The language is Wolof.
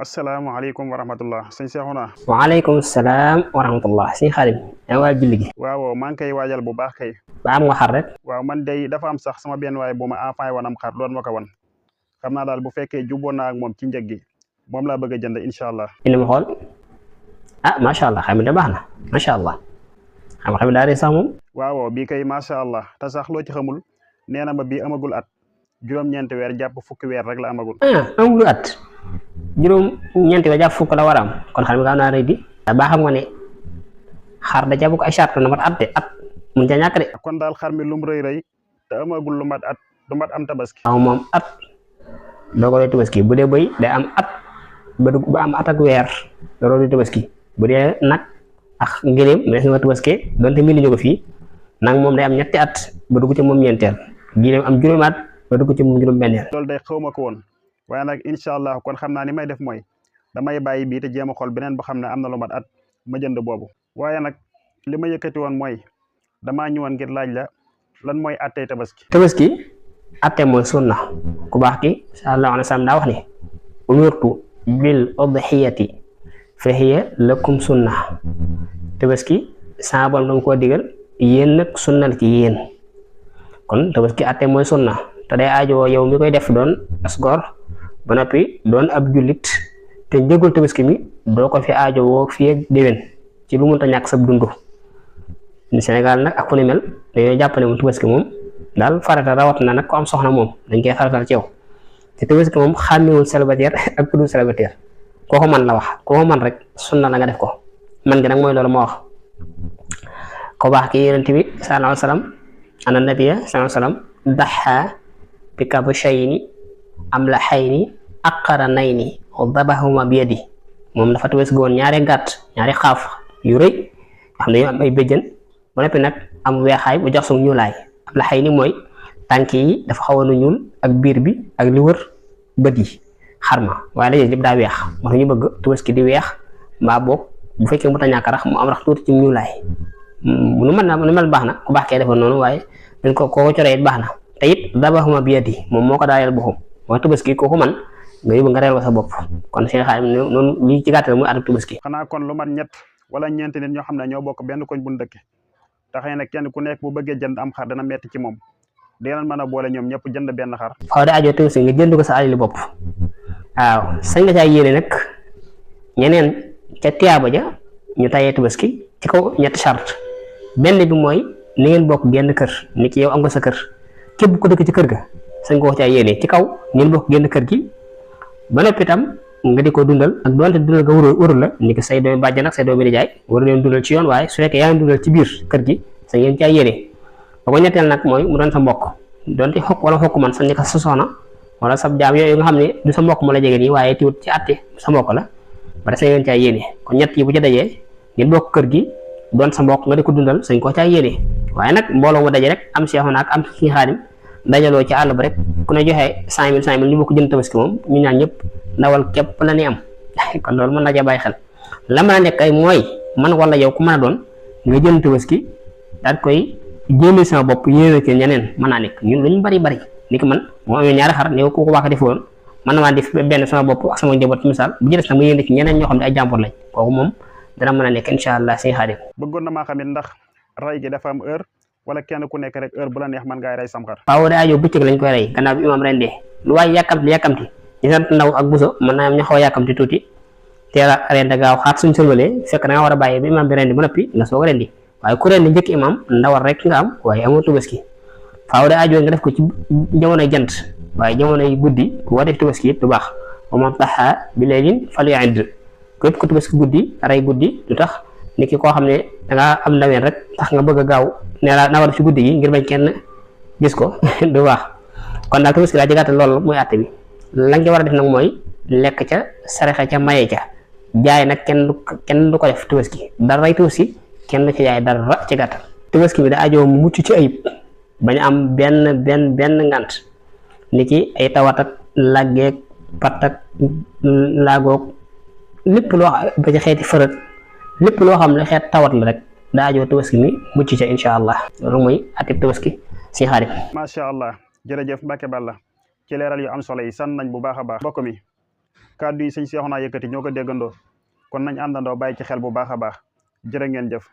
asalaamaaleykum wa rahmatullah sëñ Seexuna. waaleykum salaam wa rahmatullah sëñ Xaadim yaa ngi waaj julli gi. waaw maa ngi koy waajal bu baax kay. ba am nga xar rek. waaw man day dafa am sax sama benn waay bu ma enfaay wanam xar doon ma ko wan xam naa daal bu fekkee jubboon naa ak moom ci njëg gi moom laa bëgg a jënd incha allah. indi ma xool macha allah xam ne baax na macha allah xam daa rey sax moom. waaw bii kay macha allah te sax loo ci xamul nee na ma bii amagul at juróom-ñeenti weer jàpp fukki weer rek la amagul. amagul at juróom-ñeenti weer jàpp fukk la war a am kon xar mi gaaw naa rëy di. baa xam nga ne xar da jàpp ko ay charte na mat at de at mun ca ñàkk de. kon daal xar mi lum rëy rëy te amagul lu mat at lu mat am tabaski. waaw moom at doo ko doy tabaski bu dee bëy day am at ba am at ak weer doo doy tabaski bu dee nag ak ngëléem mu des na tabaski donte mi ñu ko fii nag moom day am ñetti at ba dugg ci moom ñeenteel giléem am juróomi at ba dugg ci moom juróom-benneel. loolu day xaw ma ko woon waaye nag incha allah kon xam naa ni may def mooy damay bàyyi bii te jéem a xool beneen boo xam ne am na lu mat at ma jënd boobu. waaye nag li ma yëkkati woon mooy damaa ñëwoon ngir laaj la lan mooy attey tabaski. tabaski atte mooy sunna ku baax ki sallallahu alayhi wa sallam daa wax ni umirtu bil udhiyati fa hiya lakum sunna tabaski saa borom danga koo digal yéen nag sunna la ci yéen kon tabaski atte mooy sunna te day aajowoo yow mi koy def doon asgor ba noppi doon ab jullit te njëgul tabaski mi doo ko fi aajowoo fii ak déwén ci lu mënta ñàkk sab dundu ni Sénégal nag ak fu ni mel dañoo jàpp ne moom tabaski moom daal farata rawat na nag ko am soxna moom dañ koy faratal ci yow te tabaski moom xàmmewul célibataire ak ku dul célibataire koo ko man la wax koo ko man rek sunna la nga def ko man gi nag mooy loolu ma wax ko baax ki yonent bi sallallahu alayhi wa sallam ana nabiya sallallahu alayhi wa sallam daxa bi kabshayni amlahayni aqranayni dabahuma bi yadi moom dafa tabaski woon ñaari gàtt ñaari xaaf yu rëy yoo xam ne dañoo am ay béjjën ba noppi nag am weexaay bu jox suñu ñuulaay am la xëy ni mooy tànk yi dafa xawoon a ñuul ak biir bi ak li wër bët yi xarma waaye la lépp daa weex moo tax ñu bëgg tabaski di weex mbaa boog bu fekkee mu ta ñàkk rax mu am rax tuuti ci ñuulaay nu mel baax na ku baax kee defoon noonu waaye dañ ko koo coree it baax na te it dabahuma bi yadi moom moo ko daayal boppam mooy tabaski kooku man nga yóbbu nga reel ko sa bopp kon seen xaar noonu lii ci gàttal muy àddu tabaski. xanaa kon lu mat ñett wala ñeenti nit ñoo xam ne ñoo bokk benn koñ bu ñu dëkk te xëy na kenn ku nekk bu bëggee jënd am xar dana metti ci moom dinañ mën a boole ñoom ñëpp jënd benn xar. faaw da ajoo tabaski nga jënd ko sa alali bopp waaw sañ nga caa yéene nag ñeneen ca tiyaaba ja ñu tayee tabaski ci kaw ñetti charte benn bi mooy ni ngeen bokk genn kër ni ki yow am nga sa kër képp ko dëkk ci kër ga sañ nga ko caa yéene ci kaw ngeen bokk genn kër gi ba noppi itam nga di ko dundal ak doonte dundal nga wërul la ni ki say doomi bàjjan ak say doomi nijaay waru leen dundal ci yoon waaye su fekkee yaa ngi dundal ci biir kër gi sa ngeen caa yéene ba ko ñetteel nag mooy mu doon sa mbokk doonte xokk wala xokk man sa ni ko sa soxna wala sa jaam yooyu nga xam ne du sa mbokk mu la jege nii waaye tiwut ci àtte sa mbokk la ba sa ngeen caa yéene kon ñett yi bu ca dajee ngeen bokk kër gi doon sa mbokk nga di ko dundal sañ koo caa yéene waaye nag mbooloo mu daje rek am Seexuna ak am Sëñ Xaadim dajaloo ci àll ba rek ku ne joxe 5000 ñu bokk jënd tabaski moom ñu ñaan ñëpp ndawal képp la ni am kon loolu mën na cee bàyyi xel la mën a nekk ay mooy man wala yow ku mën a doon nga jënd tabaski daal koy jéemee sama bopp yéene ci ñeneen mën naa nekk ñun lu ñu bari ni ki man moo amee ñaari xar ne ko wax defoon man na maa def benn sama bopp ak sama njaboot misaal bu jëlee nag ma yéene ci ñeneen ñoo xam ne ay jàmbur lañ kooku moom dana mën a nekk incha allah Sëñ Xaadim. bëggoon na maa xam it ndax ray gi dafa am heure wala kenn ku nekk rek heure bu la neex man ngay rey sam xar. waaw daa ajoo bëccëg lañ koy rey gannaaw bi imaam rendee lu waaye yàkkamti ñu sant ndaw ak buso mën naa am ñu xaw a yàkkamti tuuti teel a rende gaaw xaat suñ sëlmalee fekk da nga war a bàyyi ba imaam bi rendi ba noppi nga soog a rendi waaye ku rendi njëkk imaam ndawal rek nga am waaye amoo tabaski faaw daa ajoo nga def ko ci jamonoy jant waaye jamonoy guddi ku war def tabaski it du baax wa man daxaa bi laylin falyu'id képp ku tabaski guddi rey guddi du tax nit ki koo xam ne dangaa am ndaween rek tax nga bëgg a gaaw ne la na war ci guddi gi ngir bañ kenn gis ko du baax kon daal tabaski daa jëgaate loolu mooy àtte bi lañ ca war a def nag mooy lekk ca saraxe ca maye ca jaay nag kenn du ko def tabaski dara rey tabaski kenn du ci jaay dara ci gàttal tabaski bi da ajoo mu mucc ci ayib bañ am benn ngant ni ki ay tawat ak laggeeg pat ak laagoog lépp loo ba ci xeeti fërët lépp loo xam ne xeet tawat la rek daa ajoo tabaski mi mucc ca incha allah loolu mooy atib tabaski Sëñ Xaadim. macha allah jërëjëf Mbacke Balla ci leeral yu am solo yi sant nañ bu baax a baax mbokk mi kàddu yi sëñ Seexuna yëkkati ñoo ko déggandoo kon nañ àndandoo bàyyi ci xel bu baax a baax jërë ngeen jëf